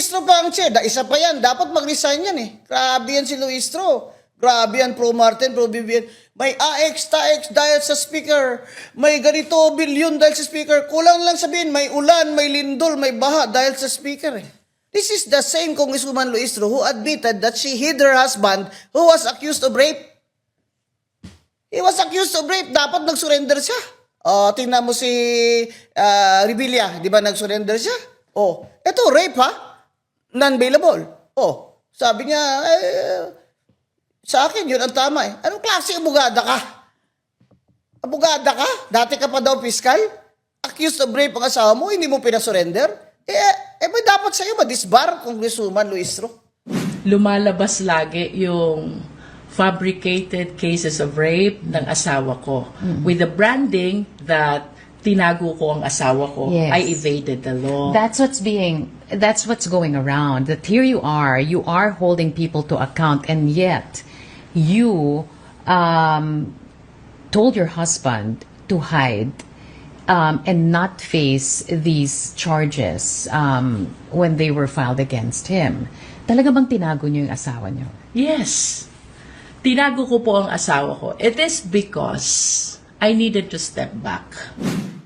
Luistro pa ang chair. Isa pa yan. Dapat mag-resign yan eh. Grabe yan si Luistro. Grabe yan, pro-Martin, pro-Vivian. May AX, TAX dahil sa speaker. May ganito, bilyon dahil sa speaker. Kulang lang sabihin, may ulan, may lindol, may baha dahil sa speaker eh. This is the same Congresswoman Luistro who admitted that she hid her husband who was accused of rape. He was accused of rape. Dapat nag-surrender siya. Tingnan mo si Revilla. Di ba nag-surrender siya? Ito, rape ha? Non-bailable. Sabi niya, sa akin, yun ang tama eh. Anong klase abogada ka? Abogada ka? Dati ka pa daw fiscal? Accused of rape ang asawa mo, hindi mo pinasurrender? May dapat sa'yo ma-disbar, Congresswoman Luistro. Lumalabas lagi yung fabricated cases of rape ng asawa ko. With the branding that tinago ko ang asawa ko, Yes. I evaded the law. That's what's going around. That here you are holding people to account, and yet you told your husband to hide and not face these charges when they were filed against him. Talaga bang tinago niyo yung asawa niyo? Yes. Tinago ko po ang asawa ko. It is because I needed to step back.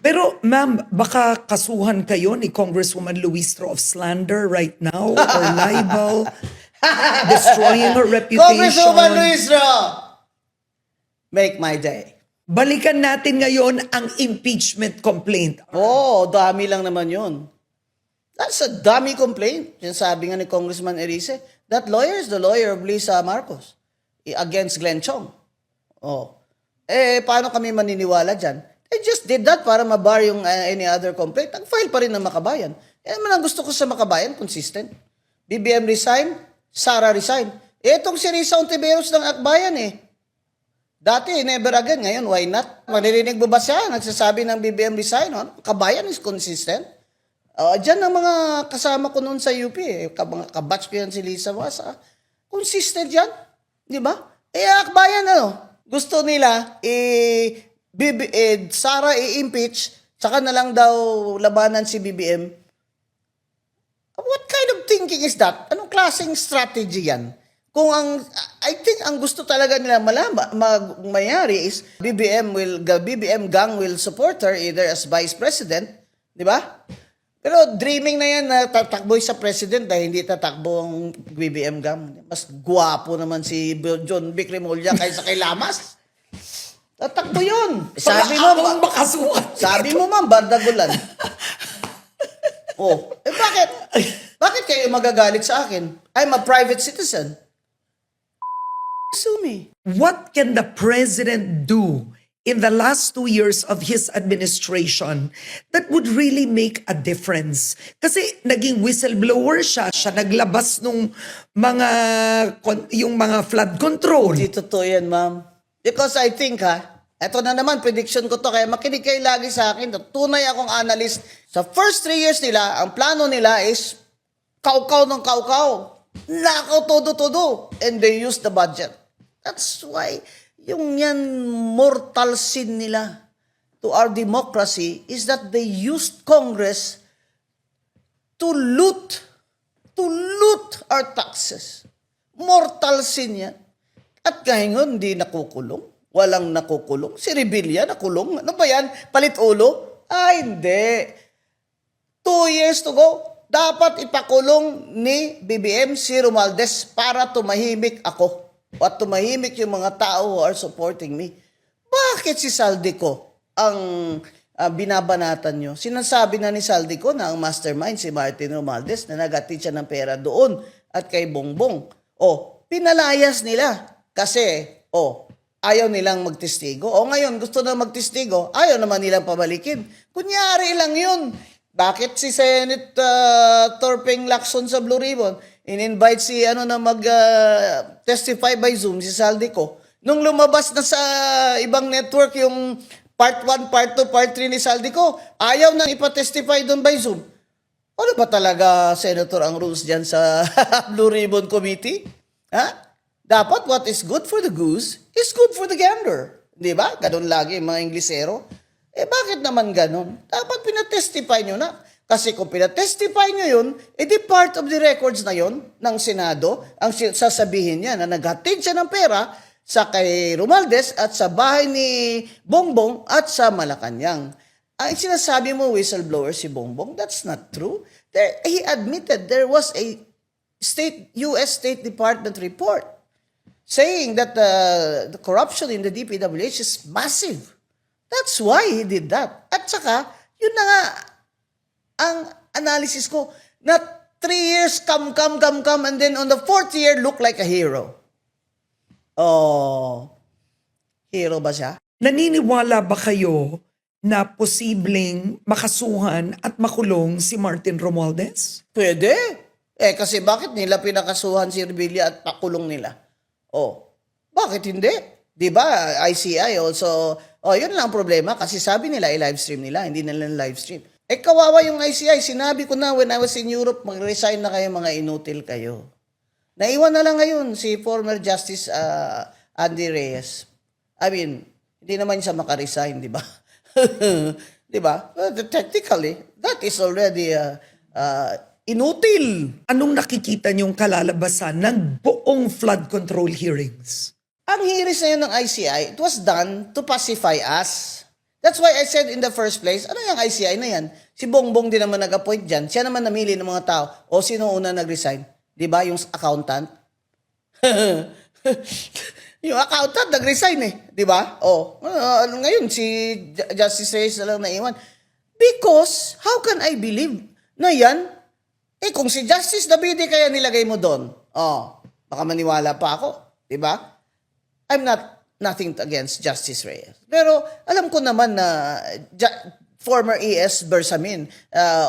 Pero ma'am, baka kasuhan kayo ni Congresswoman Luistro of slander right now or libel, destroying her reputation. Congresswoman Luistro! Make my day. Balikan natin ngayon ang impeachment complaint. Dami lang naman yun. That's a dummy complaint. Sabi nga ni Congressman Erice, that lawyer is the lawyer of Lisa Marcos against Glenn Chong. Paano kami maniniwala dyan? They just did that para mabar yung any other complaint. Nag-file pa rin ng Makabayan. Naman ang gusto ko sa Makabayan, consistent. BBM resign, Sara resign. Itong si Risa Ontiveros ng Akbayan eh. Dati, never again. Ngayon, why not? Manirinig mo ba siya? Nagsasabi ng BBM resign. Kabayan is consistent. Diyan ang mga kasama ko noon sa UP. Mga kabatch ko yan si Lisa Wasa. Consistent yan. Di ba? Akbayan gusto nila Sara i-impeach, saka na lang daw labanan si BBM. What kind of thinking is that? Anong klaseng strategy yan? I think ang gusto talaga nila mayari is BBM gang will support her either as vice president, di ba? Pero dreaming na yan na tatakbo sa president dahil hindi tatakbo ang BBM gang. Mas guwapo naman si John Vic Remulla kaysa kay Lamas. Tatakbo yun. Sabi mo, ma'am, bardagulan. Bakit? Bakit kayo magagalit sa akin? I'm a private citizen. Sue me. What can the president do in the last 2 years of his administration that would really make a difference? Kasi naging whistleblower siya naglabas nung yung mga flood control. Hindi totoo yan, ma'am. Because I think, eto na naman, prediction ko to, kaya makinig kayo lagi sa akin. Tunay akong analyst. Sa first 3 years nila, ang plano nila is kaukaw ng kaukaw. Nakaw todo-todo. And they use the budget. That's why yung yan mortal sin nila to our democracy is that they used Congress to loot our taxes. Mortal sin yan. At ngayon, hindi nakukulong. Walang nakukulong. Si Revilla nakulong. Ano ba yan? Palit ulo? Hindi. 2 years to go. Dapat ipakulong ni BBM si Romualdez para tumahimik ako. At tumahimik yung mga tao who are supporting me. Bakit si Saldico ang binabanatan nyo? Sinasabi na ni Saldico na ang mastermind si Martin Romualdez na nagati siya ng pera doon at kay Bongbong. Pinalayas nila kasi, ayaw nilang magtestigo. Ngayon, gusto na magtestigo, ayaw naman nilang pabalikin. Kunyari lang yun. Bakit si Senate Torpeng Lacson sa Blue Ribbon in-invite si mag-testify by Zoom, si Saldico? Nung lumabas na sa ibang network yung part 1, part 2, part 3 ni Saldico, ayaw na ipatestify doon by Zoom. Ano ba talaga, Senator, ang rules dyan sa Blue Ribbon Committee? Dapat what is good for the goose is good for the gander. Di ba? Ganun lagi mga Inglesero. Bakit naman ganun? Dapat pinatestify nyo na. Kasi kung pinatestify nyo yun, edi part of the records na yun ng Senado, ang sasabihin niya na naghatid siya ng pera sa kay Romualdez at sa bahay ni Bongbong at sa Malacanang. Ang sinasabi mo, whistleblower si Bongbong, that's not true. He admitted there was a U.S. State Department report saying that the corruption in the DPWH is massive. That's why he did that. At saka, yun na nga, ang analysis ko, na 3 years, come, and then on the 4th year, look like a hero. Oh, hero ba siya? Naniniwala ba kayo na posibleng makasuhan at makulong si Martin Romualdez? Pwede. Kasi bakit nila pinakasuhan si Revilla at pakulong nila? Bakit hindi? Di ba? ICI also, yun lang ang problema kasi sabi nila i-livestream nila, hindi nila livestream. Kawawa yung ICI. Sinabi ko na when I was in Europe, mag-resign na kayo, mga inutil kayo. Naiwan na lang ngayon si former Justice Andy Reyes. I mean, hindi naman siya makaresign, di ba? Di ba? Technically, that is already inutil. Anong nakikita niyong kalalabasan ng buong flood control hearings? Ang hearings na yun ng ICI, it was done to pacify us. That's why I said in the first place, ano yung ICI na yan? Si Bongbong din naman nag-appoint dyan. Siya naman namili ng mga tao. O sino una nag-resign? Di ba? Yung accountant? Yung accountant nag-resign Di ba? Ngayon, si Justice Reyes na lang naiwan. Because, how can I believe na yan? Kung si Justice Davide kaya nilagay mo doon, baka maniwala pa ako. Di ba? I'm nothing against Justice Reyes. Pero alam ko naman na former ES Bersamin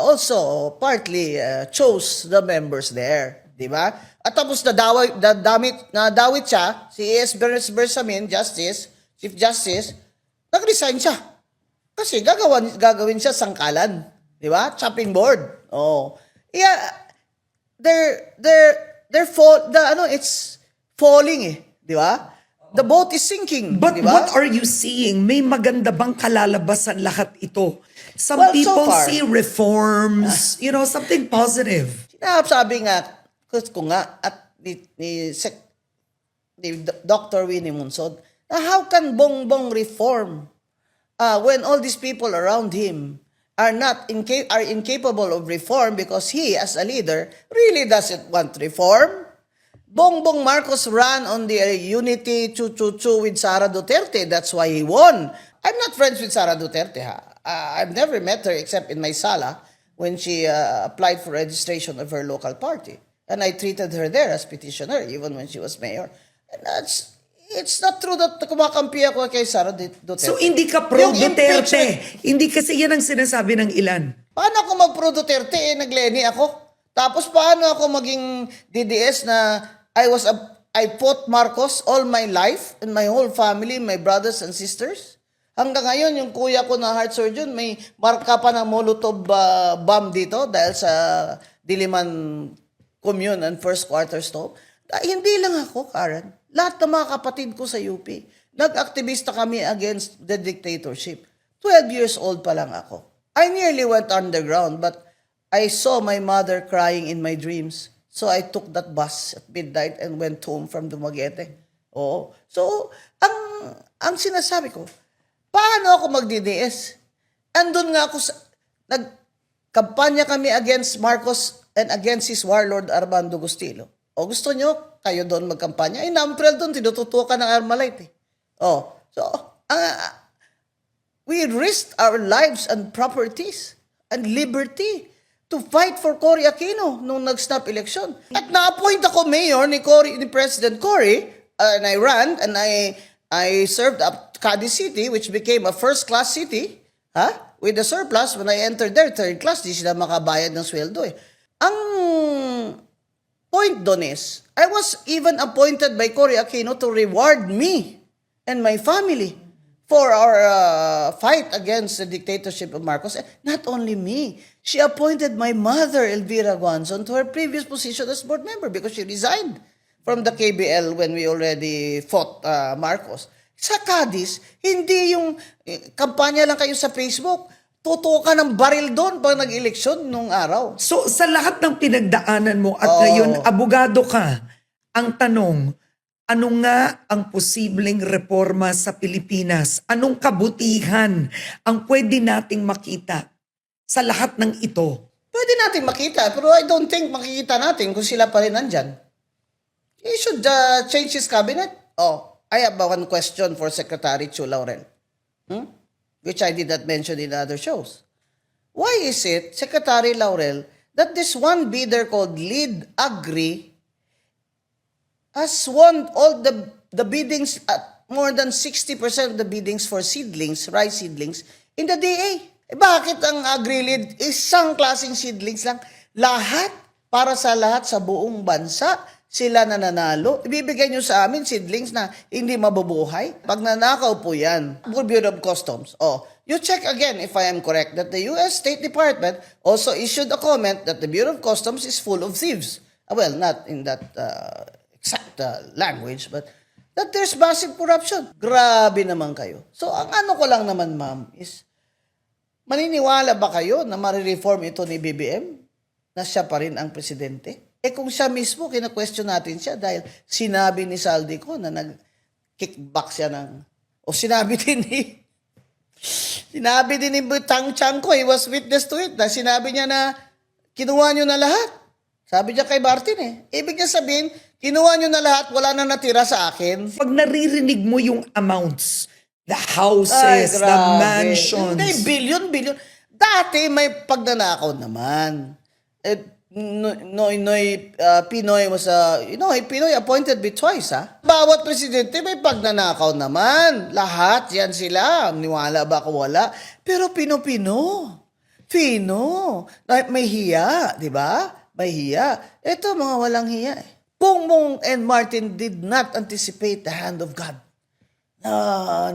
also partly chose the members there. Di ba? At tapos nadawit siya, si ES Bersamin, Chief Justice, nag-resign siya. Kasi gagawin siya sangkalan. Di ba? Chopping board. Yeah, it's falling di ba? The boat is sinking, But di ba? what are you seeing? May maganda bang kalalabasan lahat ito? Some Well, so people far. see reforms, something positive. Sabi nga, ko nga, at ni Dr. Winnie Munsod, na how can Bongbong reform when all these people around him are incapable of reform because he, as a leader, really doesn't want reform? Bongbong Marcos ran on the unity chu-chu-chu with Sara Duterte. That's why he won. I'm not friends with Sara Duterte. I've never met her except in my sala when she applied for registration of her local party. And I treated her there as petitioner even when she was mayor. And it's not true that kumakampi ako kay Sara Duterte. So hindi ka Yung pro-Duterte. impeachment- Hindi kasi yan ang sinasabi ng ilan. Paano ako mag-pro Duterte nag-Leni ako? Tapos paano ako maging DDS na I fought Marcos all my life and my whole family, my brothers and sisters? Hanggang ngayon, yung kuya ko na heart surgeon, may marka pa ng Molotov bomb dito dahil sa Diliman Commune and First Quarter Stop. Hindi lang ako, Karen. Lahat ng mga kapatid ko sa UP, nag-aktivista kami against the dictatorship. 12 years old pa lang ako. I nearly went underground, but I saw my mother crying in my dreams. So I took that bus at midnight and went home from Dumaguete. So, ang sinasabi ko, paano ako mag-DDS? Andun nga ako nagkampanya kami against Marcos and against his warlord Armando Gustilo. Gusto nyo, kayo doon magkampanya? Namprel doon, tinututukan ng Armalite. We risked our lives and properties and liberty to fight for Cory Aquino nung nag-snap election. At na-appoint ako mayor ni President Cory, and I ran, and I served up Cadiz City, which became a first-class city, with the surplus. When I entered there, third class, di sila makabayad ng sweldo Ang point doon is, I was even appointed by Cory Aquino to reward me and my family for our fight against the dictatorship of Marcos. Not only me, she appointed my mother, Elvira Guanzon, to her previous position as board member because she resigned from the KBL when we already fought Marcos. Sa Cadiz, hindi yung kampanya lang kayo sa Facebook. tutukan ng baril doon pag nag-eleksyon nung araw. So, sa lahat ng pinagdaanan mo at Oo. ngayon, abogado ka, ang tanong, ano nga ang posibleng reforma sa Pilipinas? Anong kabutihan ang pwede nating makita sa lahat ng ito? Pwede natin makita, pero I don't think makikita natin kung sila pa rin nandyan. He should change his cabinet. Oh, I have one question for Secretary Chu Laurel. Which I did not mention in other shows. Why is it, Secretary Laurel, that this one bidder called Lead Agri has won all the biddings, more than 60% of the biddings for seedlings, rice seedlings, in the DA? Bakit ang Agri-Lead, isang klaseng seedlings lang? Lahat, para sa lahat sa buong bansa, sila nananalo. Ibibigay nyo sa amin seedlings na hindi mabubuhay. Pag nanakaw po yan, Bureau of Customs. Oh, you check again if I am correct that the U.S. State Department also issued a comment that the Bureau of Customs is full of thieves. Well, not in that exact language, but that there's massive corruption. Grabe naman kayo. So, ang ano ko lang naman, ma'am, is maniniwala ba kayo na marireform ito ni BBM? Na siya pa rin ang presidente? Kung siya mismo, kina-question natin siya dahil sinabi ni Saldico na nag-kickback siya ng... O sinabi din ni Tang Chanko, he was witness to it, na sinabi niya na kinuha niyo na lahat. Sabi niya kay Martin Ibig niya sabihin, kinuha niyo na lahat, wala na natira sa akin. Pag naririnig mo yung amounts, the houses, the grabe. mansions. Hindi, billion. Dati may pagnanakaw naman. Pinoy was Pinoy appointed me twice, ha? Bawat presidente may pagnanakaw naman. Lahat, yan sila. Niwala ba ako wala? Pero Pino. May hiya, di ba? May hiya. Ito, mga walang hiya. Bongbong and Martin did not anticipate the hand of God na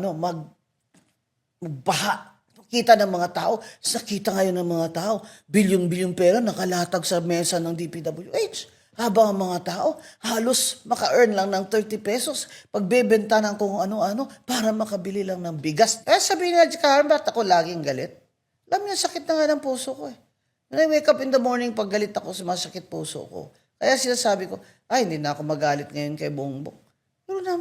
magbaha. Kita ng mga tao, sakita ngayon ng mga tao, bilyon-bilyon pera nakalatag sa mesa ng DPWH. Habang ang mga tao, halos maka-earn lang ng 30 pesos pagbebenta ng kung ano-ano para makabili lang ng bigas. Sabi niya, Karen, ba't ako laging galit? Alam niya, sakit na nga ng puso ko When I wake up in the morning, pag galit ako, sumasakit puso ko. Kaya sinasabi ko, hindi na ako magalit ngayon kay Bongbong. Pero